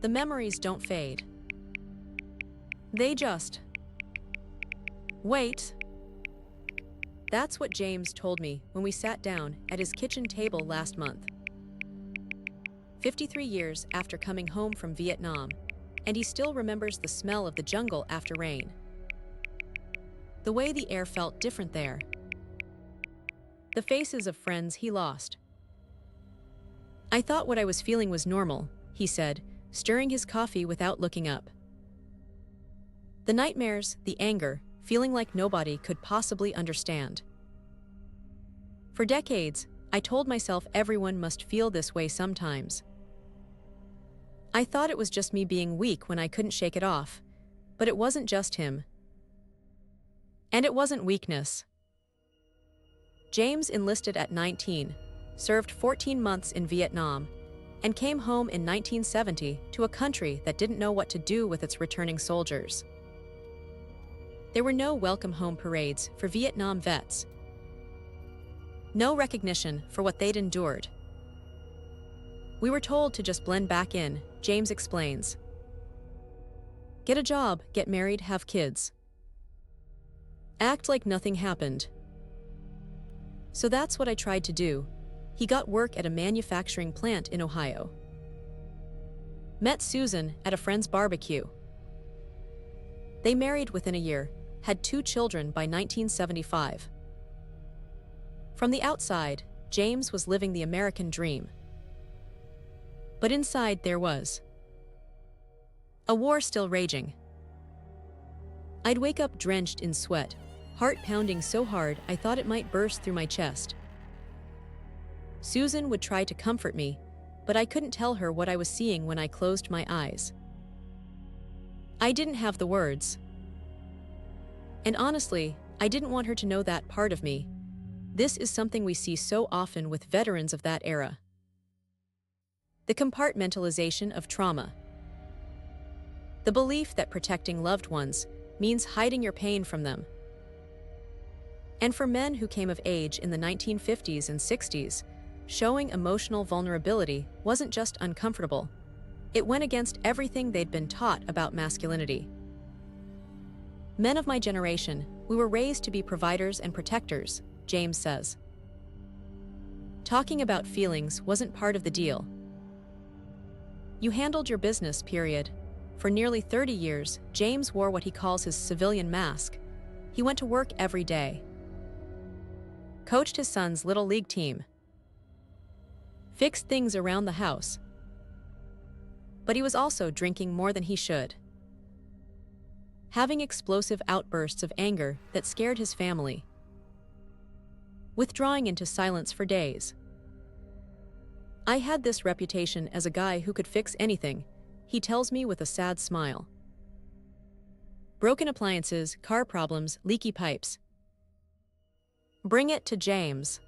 The memories don't fade. They just wait. That's what James told me when we sat down at his kitchen table last month. 53 years after coming home from Vietnam, and he still remembers the smell of the jungle after rain. The way the air felt different there. The faces of friends he lost. I thought what I was feeling was normal, he said, stirring his coffee without looking up. The nightmares, the anger, feeling like nobody could possibly understand. For decades, I told myself everyone must feel this way sometimes. I thought it was just me being weak when I couldn't shake it off, but it wasn't just him. And it wasn't weakness. James enlisted at 19, served 14 months in Vietnam, and came home in 1970 to a country that didn't know what to do with its returning soldiers. There were no welcome home parades for Vietnam vets. No recognition for what they'd endured. We were told to just blend back in, James explains. Get a job, get married, have kids. Act like nothing happened. So that's what I tried to do. He got work at a manufacturing plant in Ohio. Met Susan at a friend's barbecue. They married within a year, had 2 children by 1975. From the outside, James was living the American dream. But inside there was a war still raging. I'd wake up drenched in sweat, heart pounding so hard I thought it might burst through my chest. Susan would try to comfort me, but I couldn't tell her what I was seeing when I closed my eyes. I didn't have the words. And honestly, I didn't want her to know that part of me. This is something we see so often with veterans of that era. The compartmentalization of trauma. The belief that protecting loved ones means hiding your pain from them. And for men who came of age in the 1950s and 60s, showing emotional vulnerability wasn't just uncomfortable. It went against everything they'd been taught about masculinity. Men of my generation, we were raised to be providers and protectors, James says. Talking about feelings wasn't part of the deal. You handled your business, period. For nearly 30 years, James wore what he calls his civilian mask. He went to work every day. Coached his son's little league team. Fixed things around the house. But he was also drinking more than he should. Having explosive outbursts of anger that scared his family. Withdrawing into silence for days. I had this reputation as a guy who could fix anything, he tells me with a sad smile. Broken appliances, car problems, leaky pipes. Bring it to James.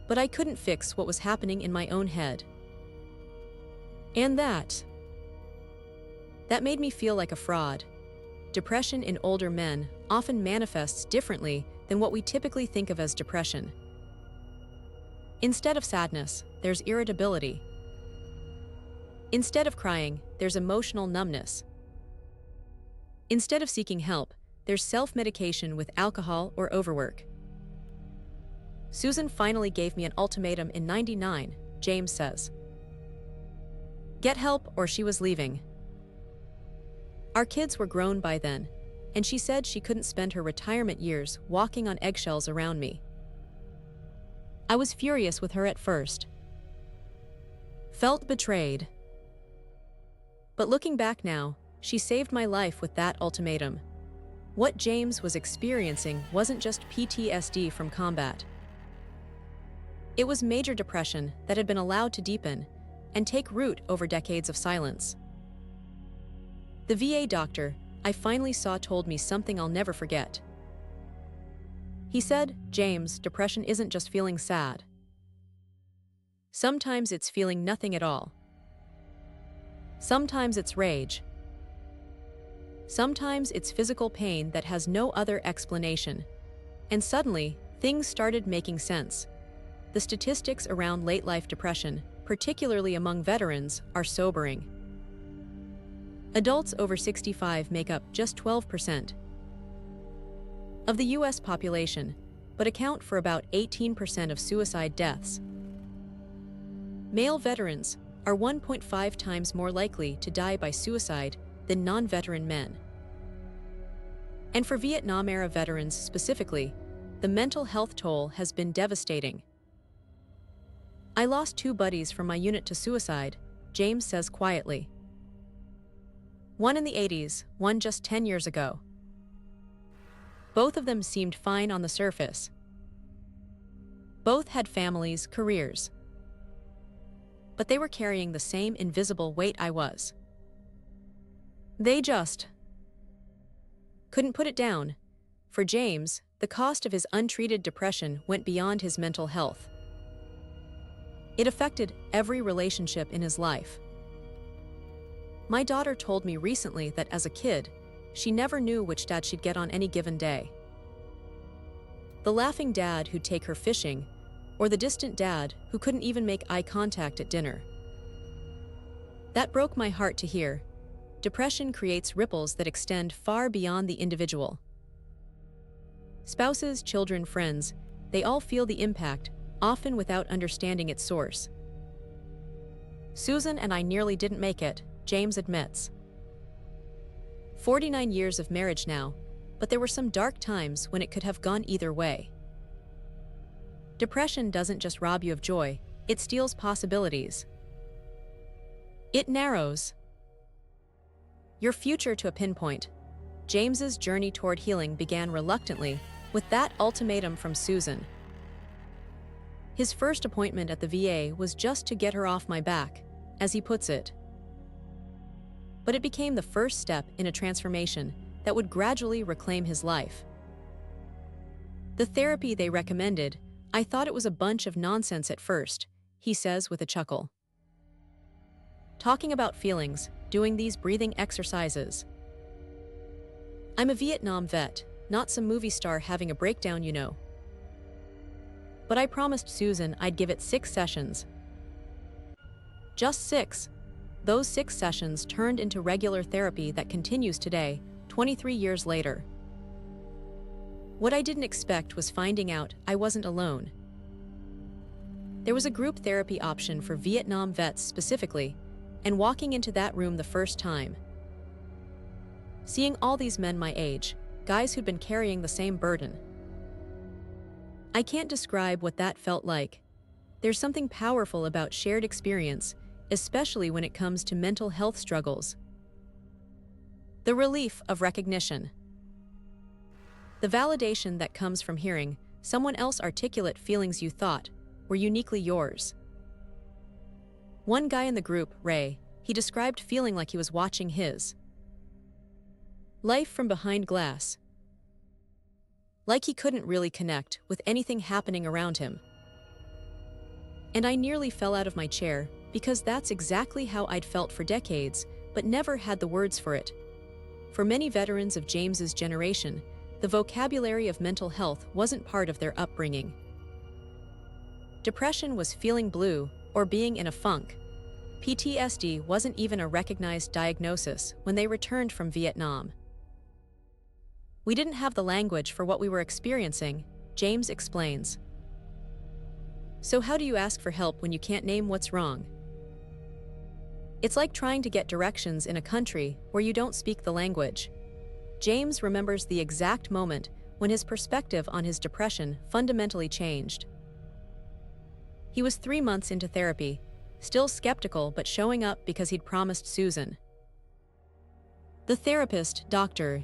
But I couldn't fix what was happening in my own head. And that made me feel like a fraud. Depression in older men often manifests differently than what we typically think of as depression. Instead of sadness, there's irritability. Instead of crying, there's emotional numbness. Instead of seeking help, there's self-medication with alcohol or overwork. Susan finally gave me an ultimatum in '99, James says. Get help or she was leaving. Our kids were grown by then, and she said she couldn't spend her retirement years walking on eggshells around me. I was furious with her at first. Felt betrayed. But looking back now, she saved my life with that ultimatum. What James was experiencing wasn't just PTSD from combat. It was major depression that had been allowed to deepen and take root over decades of silence. The VA doctor I finally saw told me something I'll never forget. He said, James, depression isn't just feeling sad. Sometimes it's feeling nothing at all. Sometimes it's rage. Sometimes it's physical pain that has no other explanation. And suddenly, things started making sense. The statistics around late-life depression, particularly among veterans, are sobering. Adults over 65 make up just 12% of the U.S. population, but account for about 18% of suicide deaths. Male veterans are 1.5 times more likely to die by suicide than non-veteran men. And for Vietnam-era veterans specifically, the mental health toll has been devastating. "I lost 2 buddies from my unit to suicide," James says quietly. One in the 80s, one just 10 years ago. Both of them seemed fine on the surface. Both had families, careers. But they were carrying the same invisible weight I was. They just couldn't put it down. For James, the cost of his untreated depression went beyond his mental health. It affected every relationship in his life. My daughter told me recently that as a kid, she never knew which dad she'd get on any given day. The laughing dad who'd take her fishing, or the distant dad who couldn't even make eye contact at dinner. That broke my heart to hear. Depression creates ripples that extend far beyond the individual. Spouses, children, friends, they all feel the impact, often without understanding its source. "Susan and I nearly didn't make it," James admits. 49 years of marriage now, but there were some dark times when it could have gone either way. Depression doesn't just rob you of joy, it steals possibilities. It narrows your future to a pinpoint. James's journey toward healing began reluctantly with that ultimatum from Susan. His first appointment at the VA was just to get her off my back, as he puts it. But it became the first step in a transformation that would gradually reclaim his life. The therapy they recommended, I thought it was a bunch of nonsense at first, he says with a chuckle. Talking about feelings, doing these breathing exercises. I'm a Vietnam vet, not some movie star having a breakdown, you know. But I promised Susan I'd give it 6 sessions. Just 6. Those 6 sessions turned into regular therapy that continues today, 23 years later. What I didn't expect was finding out I wasn't alone. There was a group therapy option for Vietnam vets specifically, and walking into that room the first time, seeing all these men my age, guys who'd been carrying the same burden. I can't describe what that felt like. There's something powerful about shared experience, especially when it comes to mental health struggles. The relief of recognition. The validation that comes from hearing someone else articulate feelings you thought were uniquely yours. One guy in the group, Ray, he described feeling like he was watching his life from behind glass. Like he couldn't really connect with anything happening around him. And I nearly fell out of my chair because that's exactly how I'd felt for decades, but never had the words for it. For many veterans of James's generation, the vocabulary of mental health wasn't part of their upbringing. Depression was feeling blue or being in a funk. PTSD wasn't even a recognized diagnosis when they returned from Vietnam. We didn't have the language for what we were experiencing, James explains. So how do you ask for help when you can't name what's wrong? It's like trying to get directions in a country where you don't speak the language. James remembers the exact moment when his perspective on his depression fundamentally changed. He was 3 months into therapy, still skeptical but showing up because he'd promised Susan. The therapist, Dr.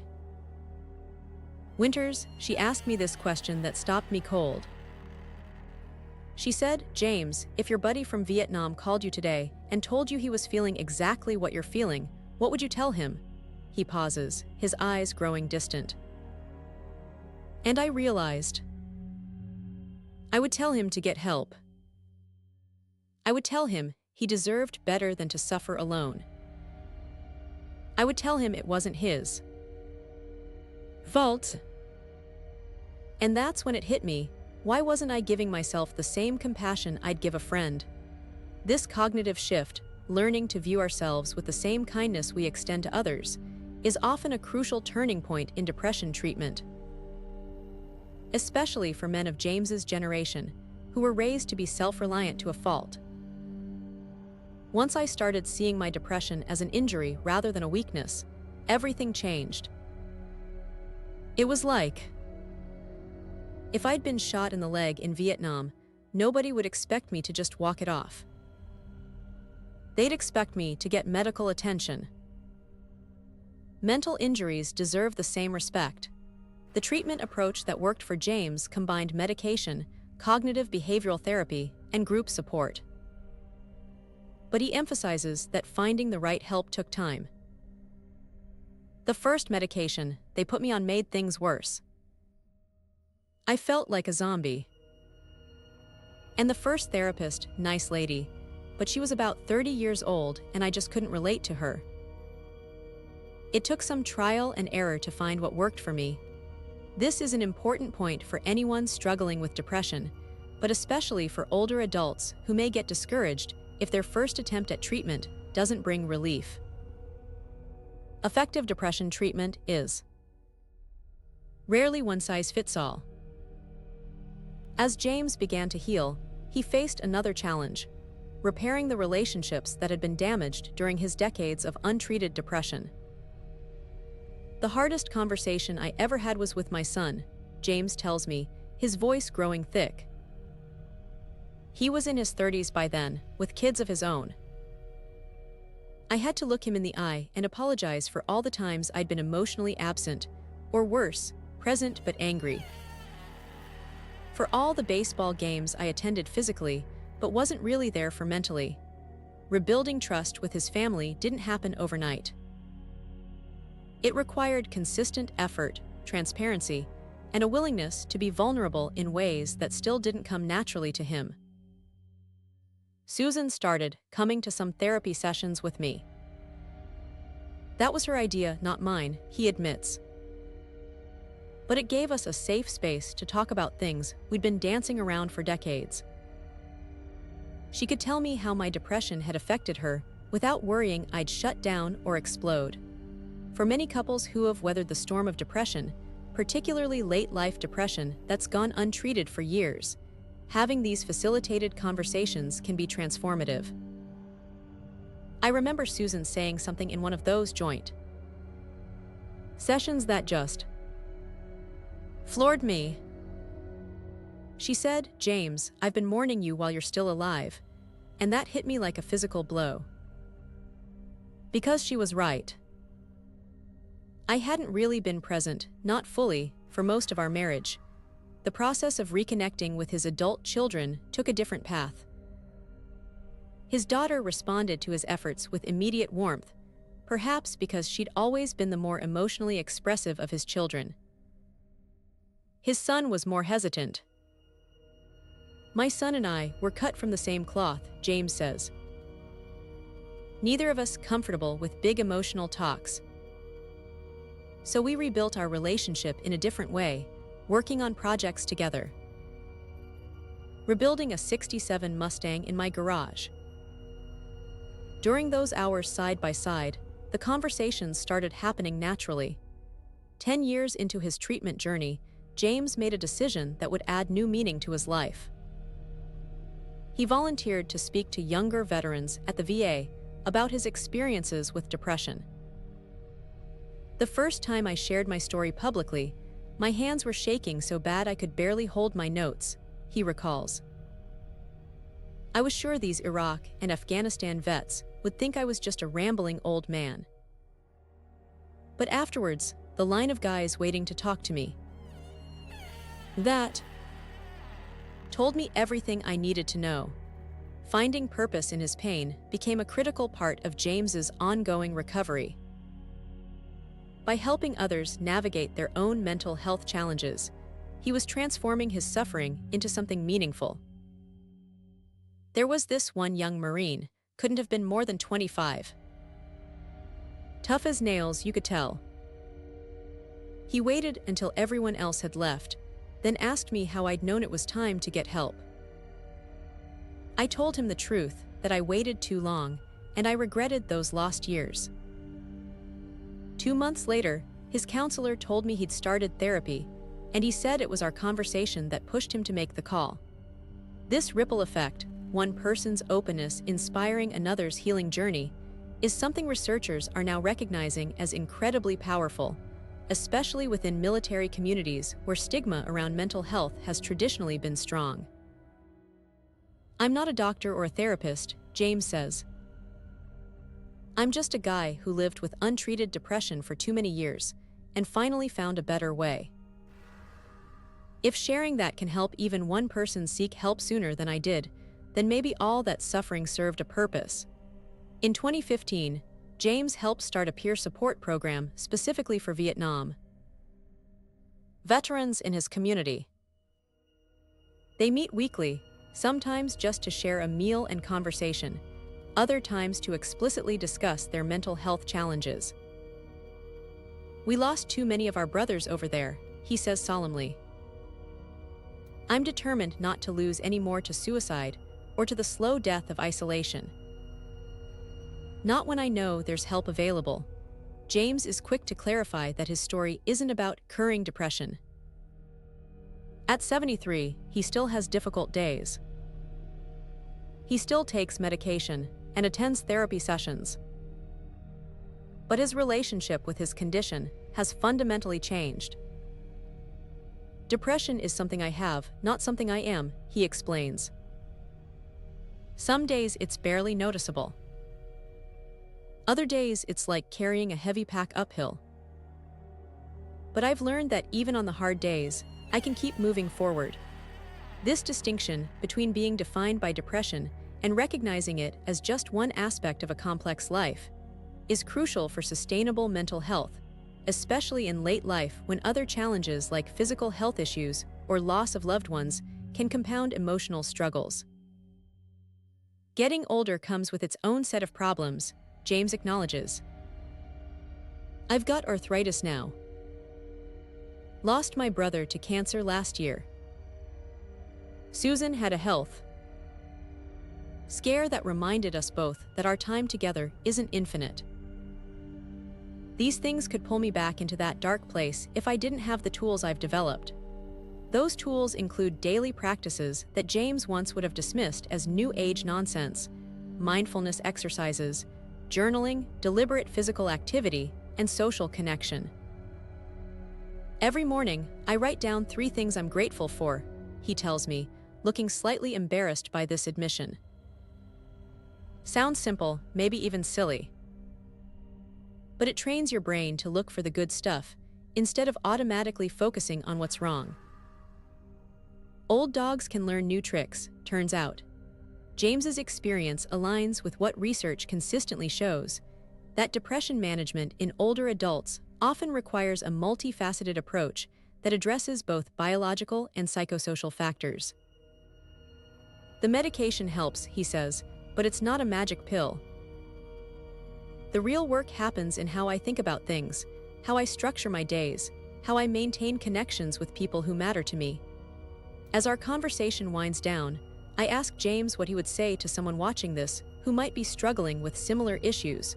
Winters, she asked me this question that stopped me cold. She said, "James, if your buddy from Vietnam called you today and told you he was feeling exactly what you're feeling, what would you tell him?" He pauses, his eyes growing distant. And I realized. I would tell him to get help. I would tell him he deserved better than to suffer alone. I would tell him it wasn't his fault. And that's when it hit me. Why wasn't I giving myself the same compassion I'd give a friend? This cognitive shift, learning to view ourselves with the same kindness we extend to others, is often a crucial turning point in depression treatment. Especially for men of James's generation, who were raised to be self-reliant to a fault. Once I started seeing my depression as an injury rather than a weakness, everything changed. It was like, if I'd been shot in the leg in Vietnam, nobody would expect me to just walk it off. They'd expect me to get medical attention. Mental injuries deserve the same respect. The treatment approach that worked for James combined medication, cognitive behavioral therapy, and group support. But he emphasizes that finding the right help took time. The first medication they put me on made things worse. I felt like a zombie. And the first therapist, nice lady, but she was about 30 years old and I just couldn't relate to her. It took some trial and error to find what worked for me. This is an important point for anyone struggling with depression, but especially for older adults who may get discouraged if their first attempt at treatment doesn't bring relief. Effective depression treatment is rarely one size fits all. As James began to heal, he faced another challenge: repairing the relationships that had been damaged during his decades of untreated depression. The hardest conversation I ever had was with my son, James tells me, his voice growing thick. He was in his 30s by then, with kids of his own. I had to look him in the eye and apologize for all the times I'd been emotionally absent, or worse, present but angry. For all the baseball games I attended physically, but wasn't really there for mentally. Rebuilding trust with his family didn't happen overnight. It required consistent effort, transparency, and a willingness to be vulnerable in ways that still didn't come naturally to him. Susan started coming to some therapy sessions with me. That was her idea, not mine, he admits. But it gave us a safe space to talk about things we'd been dancing around for decades. She could tell me how my depression had affected her without worrying I'd shut down or explode. For many couples who have weathered the storm of depression, particularly late-life depression that's gone untreated for years, having these facilitated conversations can be transformative. I remember Susan saying something in one of those joint sessions that just floored me. She said, "James, I've been mourning you while you're still alive," and that hit me like a physical blow. Because she was right. I hadn't really been present, not fully, for most of our marriage. The process of reconnecting with his adult children took a different path. His daughter responded to his efforts with immediate warmth, perhaps because she'd always been the more emotionally expressive of his children. His son was more hesitant. My son and I were cut from the same cloth, James says. Neither of us comfortable with big emotional talks. So we rebuilt our relationship in a different way, working on projects together. Rebuilding a '67 Mustang in my garage. During those hours side by side, the conversations started happening naturally. 10 years into his treatment journey, James made a decision that would add new meaning to his life. He volunteered to speak to younger veterans at the VA about his experiences with depression. The first time I shared my story publicly, my hands were shaking so bad I could barely hold my notes, he recalls. I was sure these Iraq and Afghanistan vets would think I was just a rambling old man. But afterwards, the line of guys waiting to talk to me that told me everything I needed to know. Finding purpose in his pain became a critical part of James's ongoing recovery. By helping others navigate their own mental health challenges, he was transforming his suffering into something meaningful. There was this one young Marine, couldn't have been more than 25. Tough as nails, you could tell. He waited until everyone else had left, then asked me how I'd known it was time to get help. I told him the truth, that I waited too long, and I regretted those lost years. 2 months later, his counselor told me he'd started therapy, and he said it was our conversation that pushed him to make the call. This ripple effect, one person's openness inspiring another's healing journey, is something researchers are now recognizing as incredibly powerful, especially within military communities where stigma around mental health has traditionally been strong. "I'm not a doctor or a therapist," James says. "I'm just a guy who lived with untreated depression for too many years and finally found a better way. If sharing that can help even one person seek help sooner than I did, then maybe all that suffering served a purpose." In 2015, James helped start a peer support program specifically for Vietnam veterans in his community. They meet weekly, sometimes just to share a meal and conversation, other times to explicitly discuss their mental health challenges. "We lost too many of our brothers over there," he says solemnly. "I'm determined not to lose any more to suicide or to the slow death of isolation. Not when I know there's help available." James is quick to clarify that his story isn't about curing depression. At 73, he still has difficult days. He still takes medication and attends therapy sessions. But his relationship with his condition has fundamentally changed. "Depression is something I have, not something I am," he explains. "Some days it's barely noticeable. Other days it's like carrying a heavy pack uphill. But I've learned that even on the hard days, I can keep moving forward." This distinction between being defined by depression and recognizing it as just one aspect of a complex life is crucial for sustainable mental health, especially in late life when other challenges like physical health issues or loss of loved ones can compound emotional struggles. Getting older comes with its own set of problems, James acknowledges. "I've got arthritis now. Lost my brother to cancer last year. Susan had a health scare that reminded us both that our time together isn't infinite. These things could pull me back into that dark place if I didn't have the tools I've developed." Those tools include daily practices that James once would have dismissed as new age nonsense: mindfulness exercises, journaling, deliberate physical activity, and social connection. "Every morning, I write down 3 things I'm grateful for," he tells me, looking slightly embarrassed by this admission. Sounds simple, maybe even silly. But it trains your brain to look for the good stuff, instead of automatically focusing on what's wrong. Old dogs can learn new tricks, turns out. James's experience aligns with what research consistently shows: that depression management in older adults often requires a multifaceted approach that addresses both biological and psychosocial factors. "The medication helps," he says, "but it's not a magic pill. The real work happens in how I think about things, how I structure my days, how I maintain connections with people who matter to me." As our conversation winds down, I ask James what he would say to someone watching this who might be struggling with similar issues,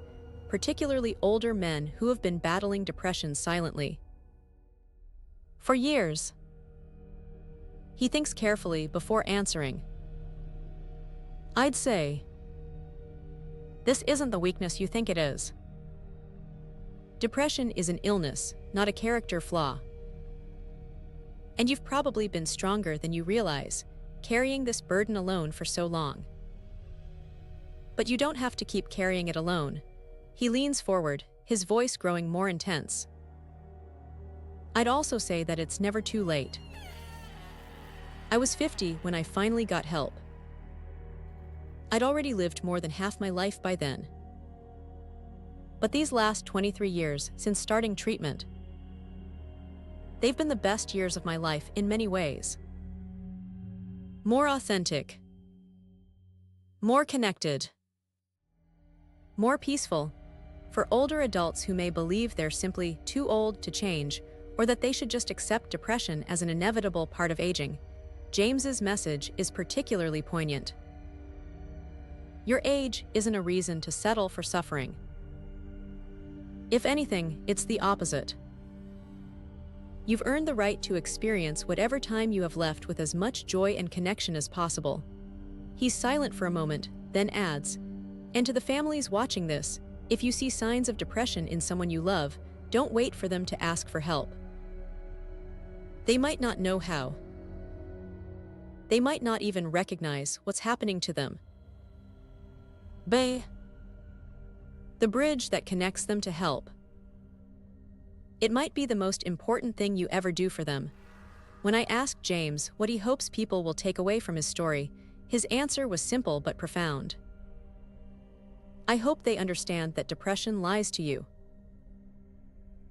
particularly older men who have been battling depression silently for years. He thinks carefully before answering. "I'd say, this isn't the weakness you think it is. Depression is an illness, not a character flaw. And you've probably been stronger than you realize, carrying this burden alone for so long. But you don't have to keep carrying it alone." He leans forward, his voice growing more intense. "I'd also say that it's never too late. I was 50 when I finally got help. I'd already lived more than half my life by then. But these last 23 years since starting treatment, they've been the best years of my life in many ways. More authentic, more connected, more peaceful." For older adults who may believe they're simply too old to change, or that they should just accept depression as an inevitable part of aging, James's message is particularly poignant. Your age isn't a reason to settle for suffering. If anything, it's the opposite. You've earned the right to experience whatever time you have left with as much joy and connection as possible. He's silent for a moment, then adds, and to the families watching this, if you see signs of depression in someone you love, don't wait for them to ask for help. They might not know how. They might not even recognize what's happening to them. The bridge that connects them to help. It might be the most important thing you ever do for them. When I asked James what he hopes people will take away from his story, his answer was simple but profound. I hope they understand that depression lies to you.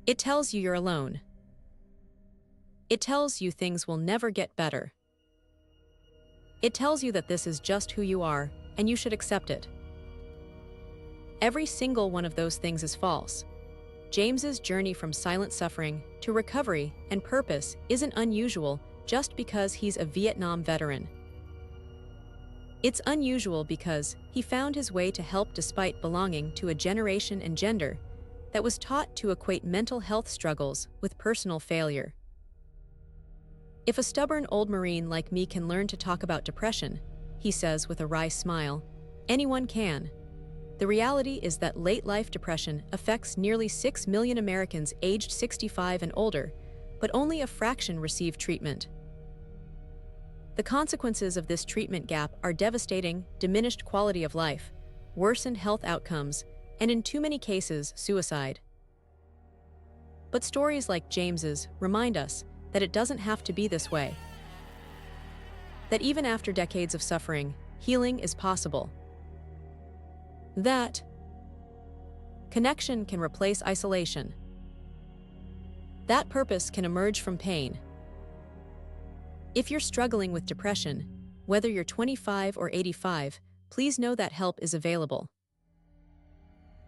It tells you you're alone. It tells you things will never get better. It tells you that this is just who you are, and you should accept it. Every single one of those things is false. James's journey from silent suffering to recovery and purpose isn't unusual just because he's a Vietnam veteran. It's unusual because he found his way to help despite belonging to a generation and gender that was taught to equate mental health struggles with personal failure. If a stubborn old Marine like me can learn to talk about depression, he says with a wry smile, anyone can. The reality is that late-life depression affects nearly 6 million Americans aged 65 and older, but only a fraction receive treatment. The consequences of this treatment gap are devastating: diminished quality of life, worsened health outcomes, and in too many cases, suicide. But stories like James's remind us that it doesn't have to be this way. That even after decades of suffering, healing is possible. That connection can replace isolation. That purpose can emerge from pain. If you're struggling with depression, whether you're 25 or 85, please know that help is available.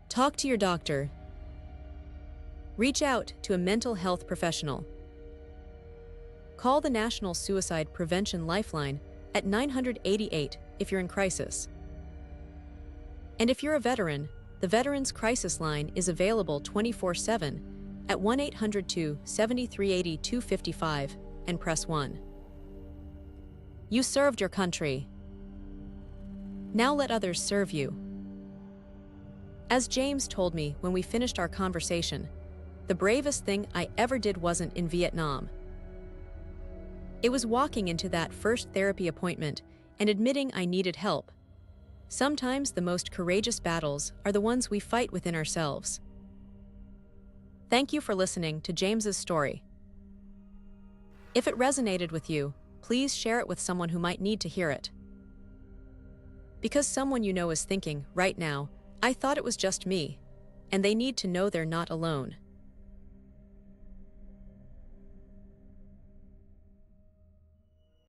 Talk to your doctor. Reach out to a mental health professional. Call the National Suicide Prevention Lifeline at 988 if you're in crisis. And if you're a veteran, the Veterans Crisis Line is available 24/7 at 1-800-273-80-255 and press 1. You served your country. Now let others serve you. As James told me when we finished our conversation, the bravest thing I ever did wasn't in Vietnam. It was walking into that first therapy appointment and admitting I needed help. Sometimes the most courageous battles are the ones we fight within ourselves. Thank you for listening to James's story. If it resonated with you, please share it with someone who might need to hear it. Because someone you know is thinking, right now, I thought it was just me, and they need to know they're not alone.